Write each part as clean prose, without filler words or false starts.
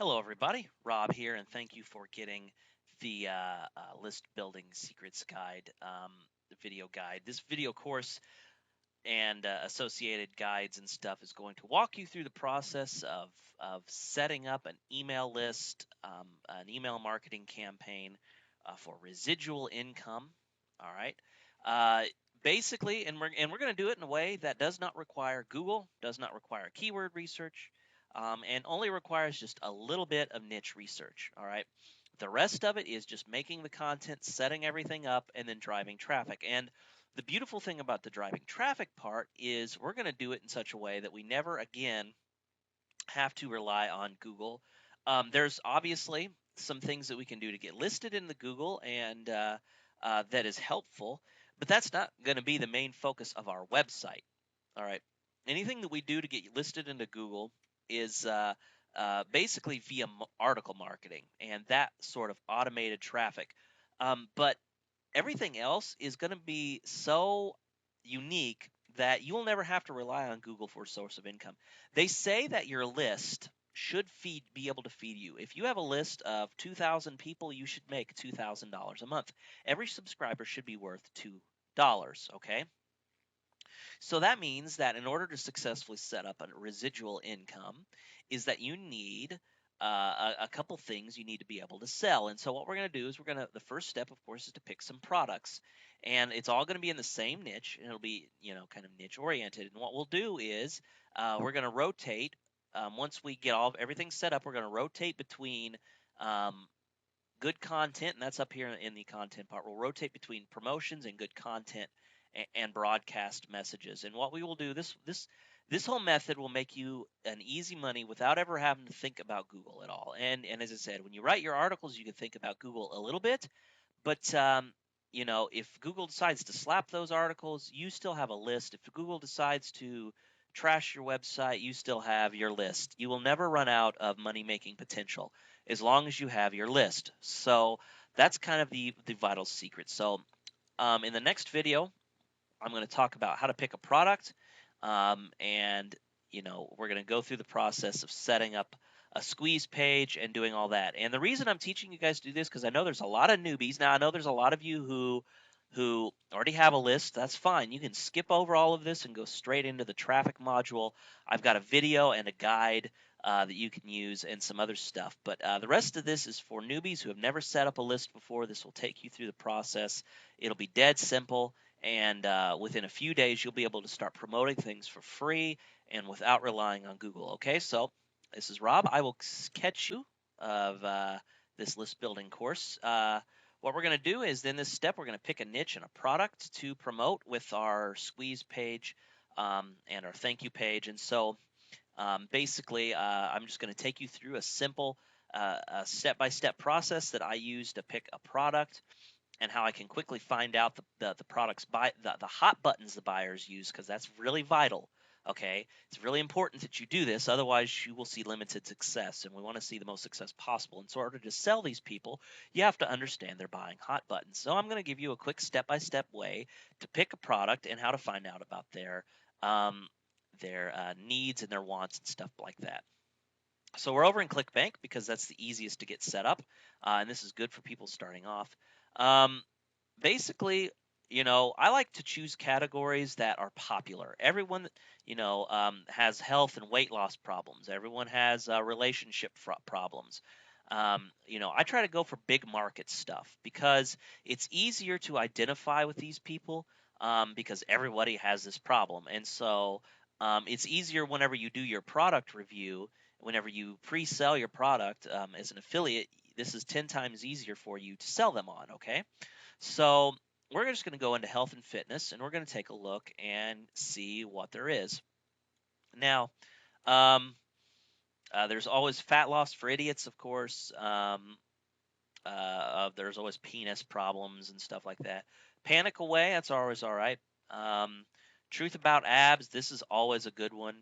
Hello, everybody. Rob here, and thank you for getting the list building secrets guide video guide. This video course and associated guides and stuff is going to walk you through the process of setting up an email list, an email marketing campaign for residual income. All right. Uh, Basically, and we're going to do it in a way that does not require Google, does not require keyword research, and only requires just a little bit of niche research. All right. The rest of it is just making the content, setting everything up, and then driving traffic. And the beautiful thing about the driving traffic part is we're going to do it in such a way that we never again have to rely on Google. There's obviously some things that we can do to get listed in the Google, and that is helpful, but that's not going to be the main focus of our website. All right. Anything that we do to get listed into Google is basically via article marketing and that sort of automated traffic. But everything else is going to be so unique that you will never have to rely on Google for a source of income. They say that your list should be able to feed you. If you have a list of 2,000 people, you should make $2,000 a month. Every subscriber should be worth $2, okay? So that means that in order to successfully set up a residual income is that you need a couple things you need to be able to sell. And so what we're going to do is the first step, of course, is to pick some products. And it's all going to be in the same niche, and it'll be, kind of niche oriented. And what we'll do is we're going to rotate. Once we get everything set up, we're going to rotate between good content, and that's up here in the content part. We'll rotate between promotions and good content and broadcast messages. And what we will do, this whole method will make you an easy money without ever having to think about Google at all. And as I said, when you write your articles, you can think about Google a little bit, but if Google decides to slap those articles, you still have a list. If Google decides to trash your website, you still have your list. You will never run out of money making potential as long as you have your list. So that's kind of the vital secret. So in the next video, I'm going to talk about how to pick a product, and we're going to go through the process of setting up a squeeze page and doing all that. And the reason I'm teaching you guys to do this because I know there's a lot of newbies. Now I know there's a lot of you who already have a list. That's fine. You can skip over all of this and go straight into the traffic module. I've got a video and a guide that you can use and some other stuff. But the rest of this is for newbies who have never set up a list before. This will take you through the process. It'll be dead simple. And within a few days, you'll be able to start promoting things for free and without relying on Google. Okay, so this is Rob. I will catch you of this list building course. What we're going to do is in this step, we're going to pick a niche and a product to promote with our squeeze page and our thank you page. And so basically, I'm just going to take you through a simple step-by-step process that I use to pick a product and how I can quickly find out the products the hot buttons the buyers use, because that's really vital. Okay, it's really important that you do this, otherwise you will see limited success, and we want to see the most success possible. And so in order to sell these people, you have to understand they're buying hot buttons. So I'm going to give you a quick step-by-step way to pick a product and how to find out about their needs and their wants and stuff like that. So we're over in ClickBank because that's the easiest to get set up, and this is good for people starting off. Basically, I like to choose categories that are popular. Everyone, has health and weight loss problems. Everyone has relationship problems. I try to go for big market stuff because it's easier to identify with these people because everybody has this problem. And so it's easier whenever you do your product review, whenever you pre-sell your product as an affiliate, this is 10 times easier for you to sell them on, okay? So we're just going to go into health and fitness, and we're going to take a look and see what there is. Now, there's always fat loss for idiots, of course. There's always penis problems and stuff like that. Panic away, that's always all right. Truth about abs, this is always a good one.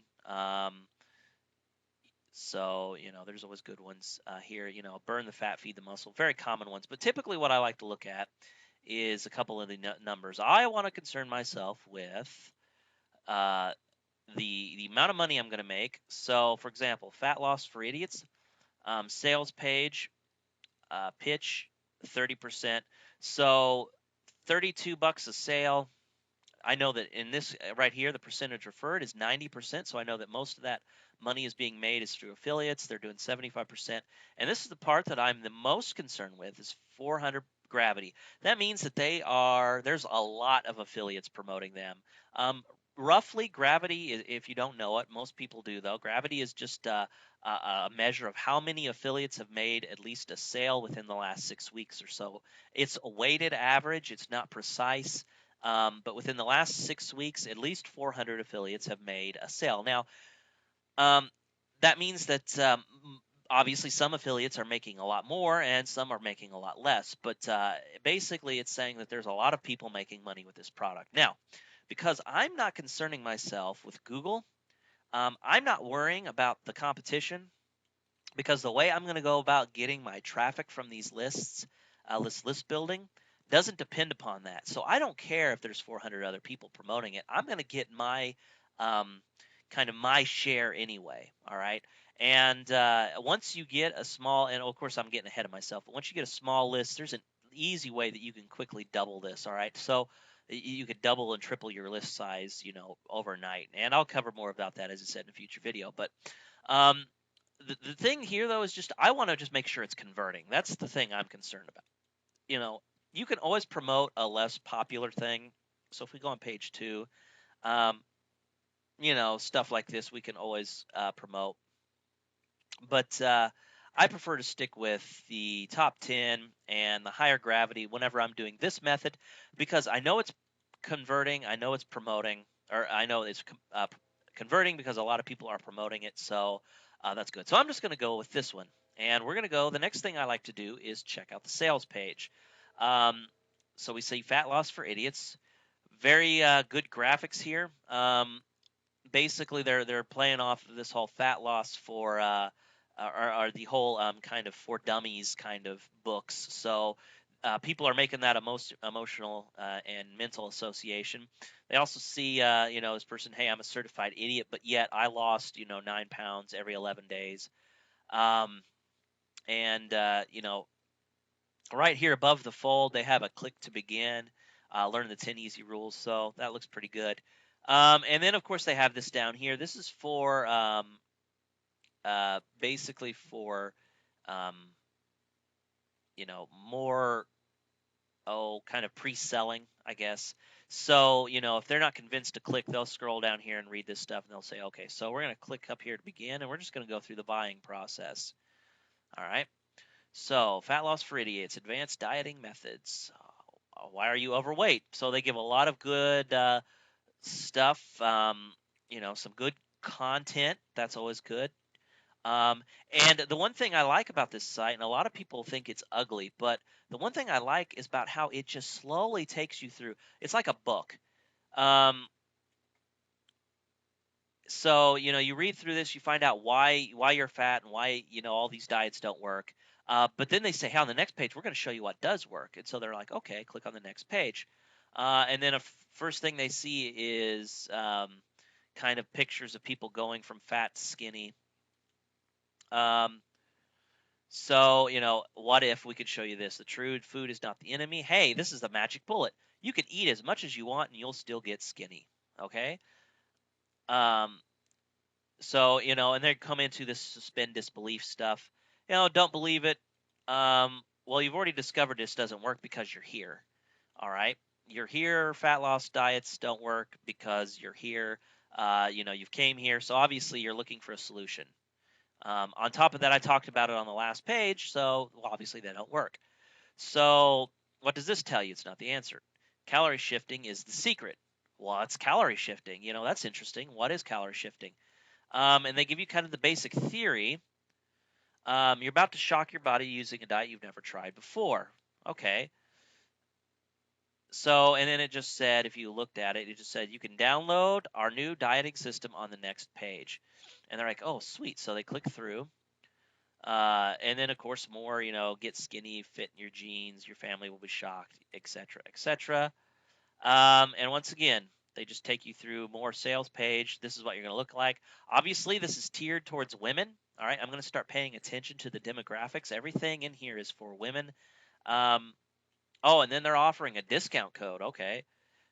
So, there's always good ones here. Burn the fat, feed the muscle, very common ones. But typically what I like to look at is a couple of the numbers. I want to concern myself with the amount of money I'm going to make. So, for example, fat loss for idiots. Sales page, pitch, 30%. So $32 a sale. I know that in this right here, the percentage referred is 90%. So I know that most of that money is being made is through affiliates. They're doing 75%. And this is the part that I'm the most concerned with is 400 Gravity. That means that there's a lot of affiliates promoting them. Roughly, Gravity, if you don't know it, most people do though. Gravity is just a measure of how many affiliates have made at least a sale within the last 6 weeks or so. It's a weighted average. It's not precise. But within the last 6 weeks, at least 400 affiliates have made a sale. Now, um, that means that obviously some affiliates are making a lot more and some are making a lot less. But basically, it's saying that there's a lot of people making money with this product. Now, because I'm not concerning myself with Google, I'm not worrying about the competition because the way I'm going to go about getting my traffic from these lists, this list building, doesn't depend upon that. So I don't care if there's 400 other people promoting it. I'm going to get my um, kind of my share anyway. All right. And once you get a small, and of course I'm getting ahead of myself, but once you get a small list, there's an easy way that you can quickly double this. All right. So you could double and triple your list size, overnight. And I'll cover more about that, as I said, in a future video. But um, the thing here though is just I want to just make sure it's converting. That's the thing I'm concerned about. You know, you can always promote a less popular thing. So if we go on page 2, um, stuff like this we can always promote. But I prefer to stick with the top 10 and the higher gravity whenever I'm doing this method because I know it's converting, I know it's promoting, or I know it's converting because a lot of people are promoting it. So that's good. So I'm just going to go with this one. And we're going to go. The next thing I like to do is check out the sales page. So we see fat loss for idiots. Very good graphics here. Basically, they're playing off of this whole fat loss for or the whole kind of for dummies kind of books. So people are making that a most emotional and mental association. They also see, this person, hey, I'm a certified idiot, but yet I lost, 9 pounds every 11 days. Um, and, right here above the fold, they have a click to begin, learn the 10 easy rules. So that looks pretty good. And then, of course, they have this down here. This is for basically for, um, more kind of pre-selling, I guess. So, if they're not convinced to click, they'll scroll down here and read this stuff and they'll say, okay, so we're going to click up here to begin and we're just going to go through the buying process. All right. So, fat loss for idiots, advanced dieting methods. Why are you overweight? So, they give a lot of good stuff, some good content. That's always good. And the one thing I like about this site, and a lot of people think it's ugly, but the one thing I like is about how it just slowly takes you through. It's like a book. Um, so you read through this, you find out why you're fat and why all these diets don't work. But then they say, hey, on the next page, we're going to show you what does work. And so they're like, okay, click on the next page. And then first thing they see is kind of pictures of people going from fat to skinny. So, what if we could show you this? The true food is not the enemy. Hey, this is the magic bullet. You can eat as much as you want and you'll still get skinny. Okay? Um, so, and they come into this suspend disbelief stuff. Don't believe it. Well, you've already discovered this doesn't work because you're here. All right? You're here. Fat loss diets don't work because you're here. You've came here. So obviously you're looking for a solution. On top of that, I talked about it on the last page, so obviously they don't work. So what does this tell you? It's not the answer. Calorie shifting is the secret. Well, it's calorie shifting. That's interesting. What is calorie shifting? And they give you kind of the basic theory. You're about to shock your body using a diet you've never tried before. Okay. So, and then it just said, if you looked at it, it just said you can download our new dieting system on the next page. And they're like, oh, sweet. So they click through. And then, of course, more, get skinny, fit in your jeans, your family will be shocked, etc., etc. And once again, they just take you through more sales page. This is what you're going to look like. Obviously, this is tiered towards women. All right, I'm going to start paying attention to the demographics. Everything in here is for women. Um, oh, and then they're offering a discount code. Okay,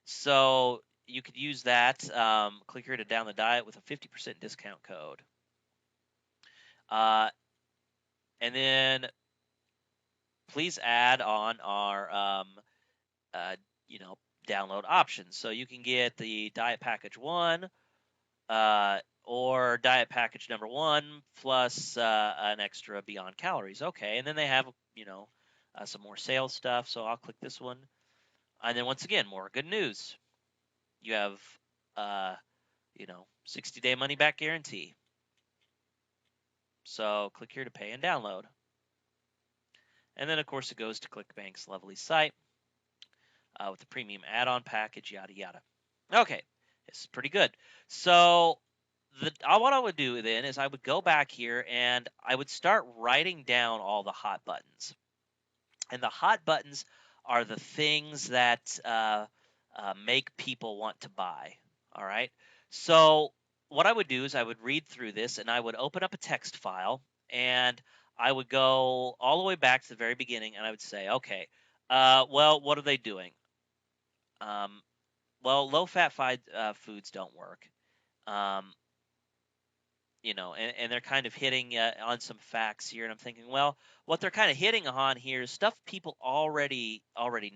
so you could use that. Click here to down the diet with a 50% discount code. And then please add on our uh, you know, download options. So you can get the diet package 1 or diet package number 1 plus an extra beyond calories. Okay, and then they have, some more sales stuff. So I'll click this one. And then once again, more good news. You have, 60-day money back guarantee. So click here to pay and download. And then, of course, it goes to ClickBank's lovely site with the premium add-on package, yada, yada. Okay, it's pretty good. So what I would do then is I would go back here and I would start writing down all the hot buttons. And the hot buttons are the things that make people want to buy. All right. So what I would do is I would read through this and I would open up a text file and I would go all the way back to the very beginning and I would say, okay, well, what are they doing? Well, low-fat foods don't work. Um, and they're kind of hitting on some facts here, and I'm thinking, well, what they're kind of hitting on here is stuff people already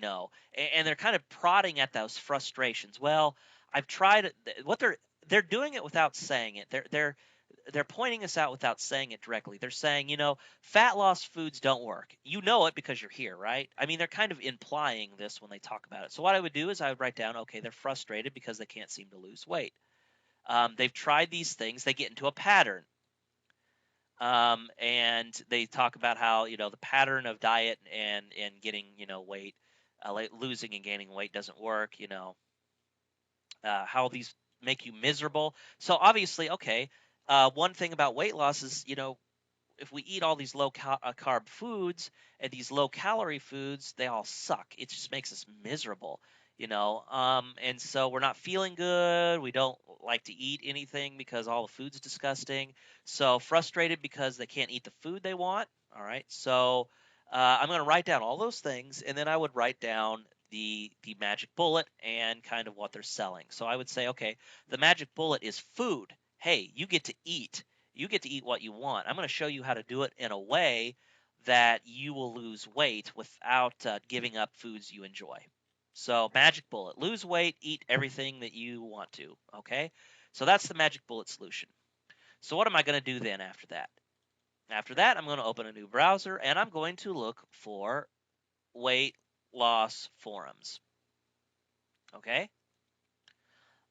know, and they're kind of prodding at those frustrations. Well, I've tried what they're doing it without saying it. They're pointing us out without saying it directly. They're saying, fat loss foods don't work. You know it because you're here, right? I mean, they're kind of implying this when they talk about it. So what I would do is I would write down, okay, they're frustrated because they can't seem to lose weight. They've tried these things. They get into a pattern. And they talk about how, the pattern of diet and getting, weight, like losing and gaining weight doesn't work, how these make you miserable. So obviously, okay, one thing about weight loss is, if we eat all these low carb foods and these low calorie foods, they all suck. It just makes us miserable, and so we're not feeling good. We don't like to eat anything because all the food's disgusting. So frustrated because they can't eat the food they want. All right. So I'm going to write down all those things, and then I would write down the magic bullet and kind of what they're selling. So I would say, okay, the magic bullet is food. Hey, you get to eat. You get to eat what you want. I'm going to show you how to do it in a way that you will lose weight without giving up foods you enjoy. So magic bullet, lose weight, eat everything that you want to, okay? So that's the magic bullet solution. So what am I going to do then after that? After that, I'm going to open a new browser and I'm going to look for weight loss forums, okay?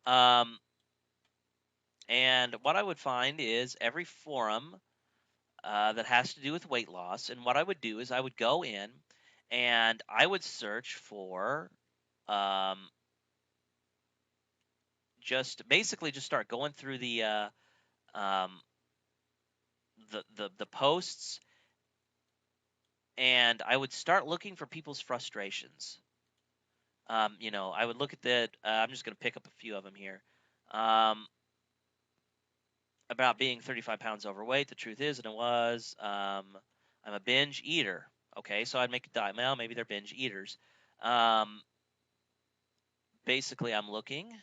And what I would find is every forum that has to do with weight loss. And what I would do is I would go in and I would search for just basically just start going through um, the posts, and I would start looking for people's frustrations. I would look at the. I'm just going to pick up a few of them here. About being 35 pounds overweight. The truth is, and it was, I'm a binge eater. Okay, so I'd make a diet. Well, maybe they're binge eaters. Basically, I'm looking.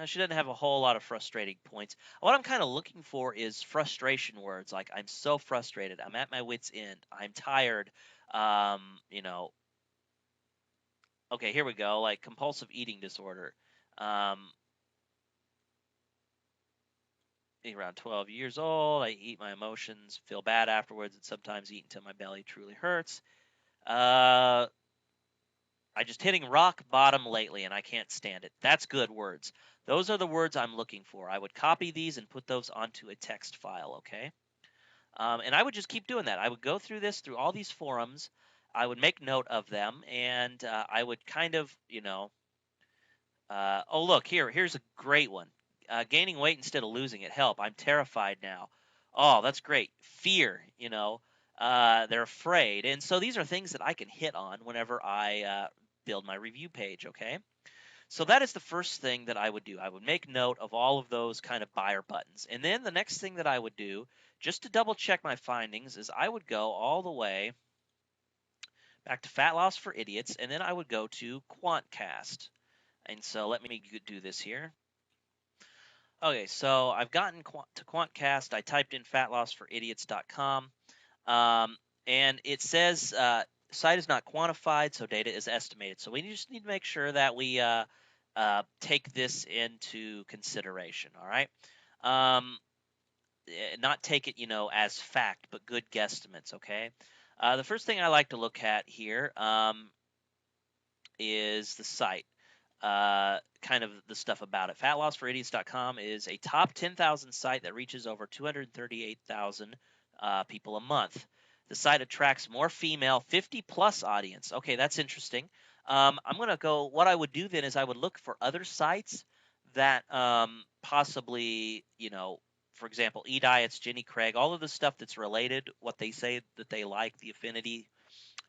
She doesn't have a whole lot of frustrating points. What I'm kind of looking for is frustration words, like I'm so frustrated, I'm at my wit's end, I'm tired. You know, okay, here we go. Like compulsive eating disorder. Around 12 years old, I eat my emotions, feel bad afterwards, and sometimes eat until my belly truly hurts. I just hitting rock bottom lately, and I can't stand it. That's good words. Those are the words I'm looking for. I would copy these and put those onto a text file, okay? And I would just keep doing that. I would go through this, through all these forums. I would make note of them, and I would kind of, oh, look, here's a great one. Gaining weight instead of losing it. Help, I'm terrified now. Oh, that's great. Fear, they're afraid. And so these are things that I can hit on whenever I build my review page, okay? So that is the first thing that I would do. I would make note of all of those kind of buyer buttons. And then the next thing that I would do, just to double check my findings, is I would go all the way back to Fat Loss for Idiots, and then I would go to Quantcast. And so let me do this here. Okay, so I've gotten to Quantcast. I typed in fatlossforidiots.com, and it says site is not quantified, so data is estimated. So we just need to make sure that we take this into consideration. All right, not take it, as fact, but good guesstimates. Okay. The first thing I like to look at here is the site. Kind of the stuff about it. Fatlossforidiots.com is a top 10,000 site that reaches over 238,000 people a month. The site attracts more female 50 plus audience. Okay, that's interesting. I'm going to go, what I would do then is I would look for other sites that possibly, for example, eDiets, Jenny Craig, all of the stuff that's related, what they say that they like, the affinity.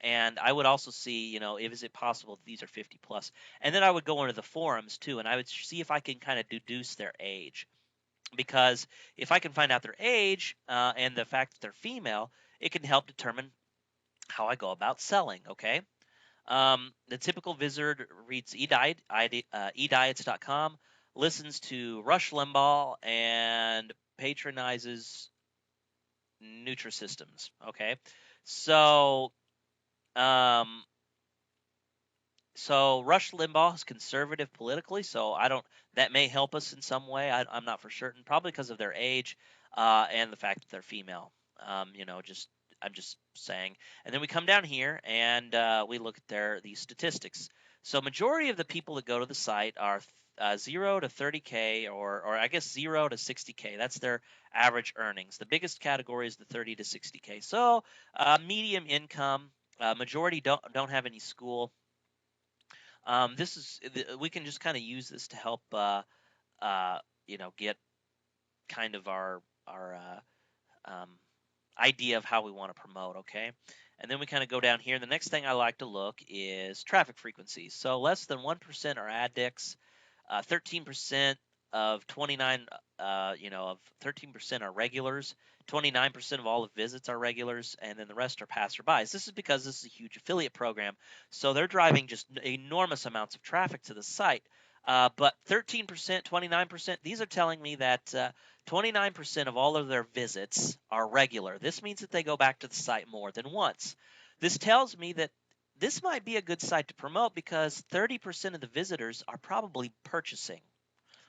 And I would also see, is it possible that these are 50 plus? And then I would go into the forums too, and I would see if I can kind of deduce their age. Because if I can find out their age and the fact that they're female, it can help determine how I go about selling, okay? The typical visitor reads ediets.com, listens to Rush Limbaugh, and patronizes Nutrisystems, okay? So, um, So Rush Limbaugh is conservative politically, so that may help us in some way. I'm not for certain, probably because of their age and the fact that they're female. I'm just saying. And then we come down here and we look at these statistics. So majority of the people that go to the site are 0 to 30K or I guess 0 to 60K. That's their average earnings. The biggest category is the 30 to 60K. So medium income. Majority don't have any school. We can just kind of use this to help, get kind of our idea of how we want to promote. Okay, and then we kind of go down here. The next thing I like to look is traffic frequencies. So less than 1% are addicts. 13% of 29, of 13% are regulars. 29% of all the visits are regulars, and then the rest are passerbys. This is because this is a huge affiliate program, so they're driving just enormous amounts of traffic to the site. But 13%, 29%, these are telling me that 29% of all of their visits are regular. This means that they go back to the site more than once. This tells me that this might be a good site to promote because 30% of the visitors are probably purchasing,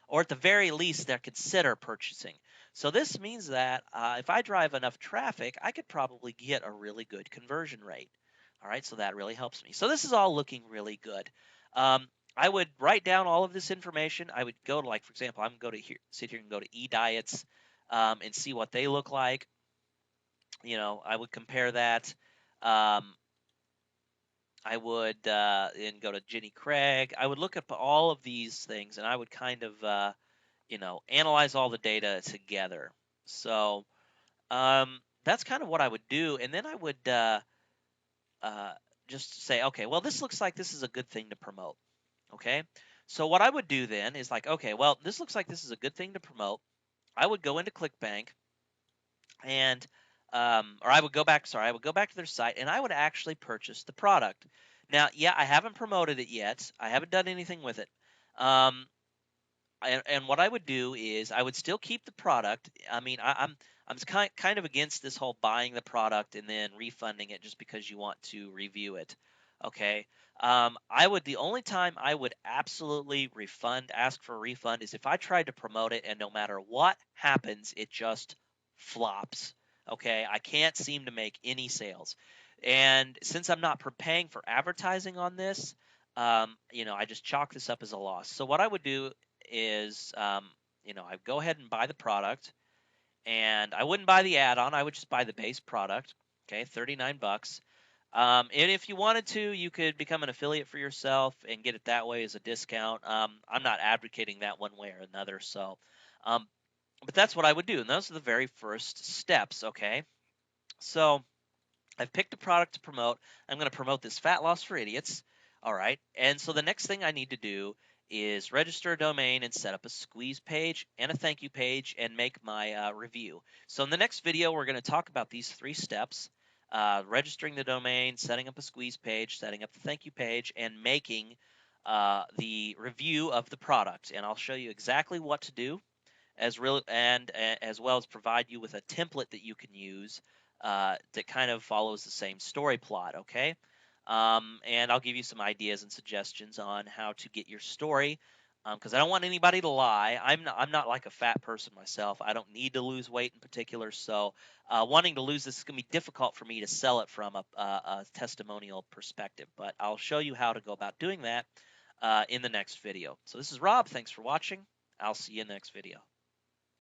or at the very least, they're consider purchasing. So this means that if I drive enough traffic, I could probably get a really good conversion rate. All right, so that really helps me. So this is all looking really good. I would write down all of this information. I would go to, like, for example, I'm going to sit here and go to eDiets and see what they look like. I would compare that. I would and go to Jenny Craig. I would look up all of these things, and I would kind of, analyze all the data together. So that's kind of what I would do, and then I would just say, okay, well, this looks like this is a good thing to promote. Okay, so what I would do then is like, okay, well, this looks like this is a good thing to promote. I would go into ClickBank and or I would go back. Sorry, I would go back to their site and I would actually purchase the product. Now, yeah, I haven't promoted it yet. I haven't done anything with it. Um, and what I would do is I would still keep the product. I mean, I'm kind of against this whole buying the product and then refunding it just because you want to review it. Okay. The only time I would absolutely ask for a refund is if I tried to promote it and no matter what happens, it just flops. Okay. I can't seem to make any sales. And since I'm not paying for advertising on this, I just chalk this up as a loss. So what I would do is, I'd go ahead and buy the product, and I wouldn't buy the add-on. I would just buy the base product. Okay, $39. And if you wanted to, you could become an affiliate for yourself and get it that way as a discount. I'm not advocating that one way or another. So, but that's what I would do, and those are the very first steps. Okay, so I've picked a product to promote. I'm going to promote this fat loss for idiots. All right, and so the next thing I need to do is register a domain and set up a squeeze page and a thank you page and make my review. So in the next video, we're going to talk about these 3 steps: registering the domain, setting up a squeeze page, setting up the thank you page, and making the review of the product. And I'll show you exactly what to do, as well as provide you with a template that you can use that kind of follows the same story plot. Okay. And I'll give you some ideas and suggestions on how to get your story, because I don't want anybody to lie. I'm not like a fat person myself. I don't need to lose weight in particular. So wanting to lose this is going to be difficult for me to sell it from a testimonial perspective. But I'll show you how to go about doing that in the next video. So this is Rob. Thanks for watching. I'll see you in the next video.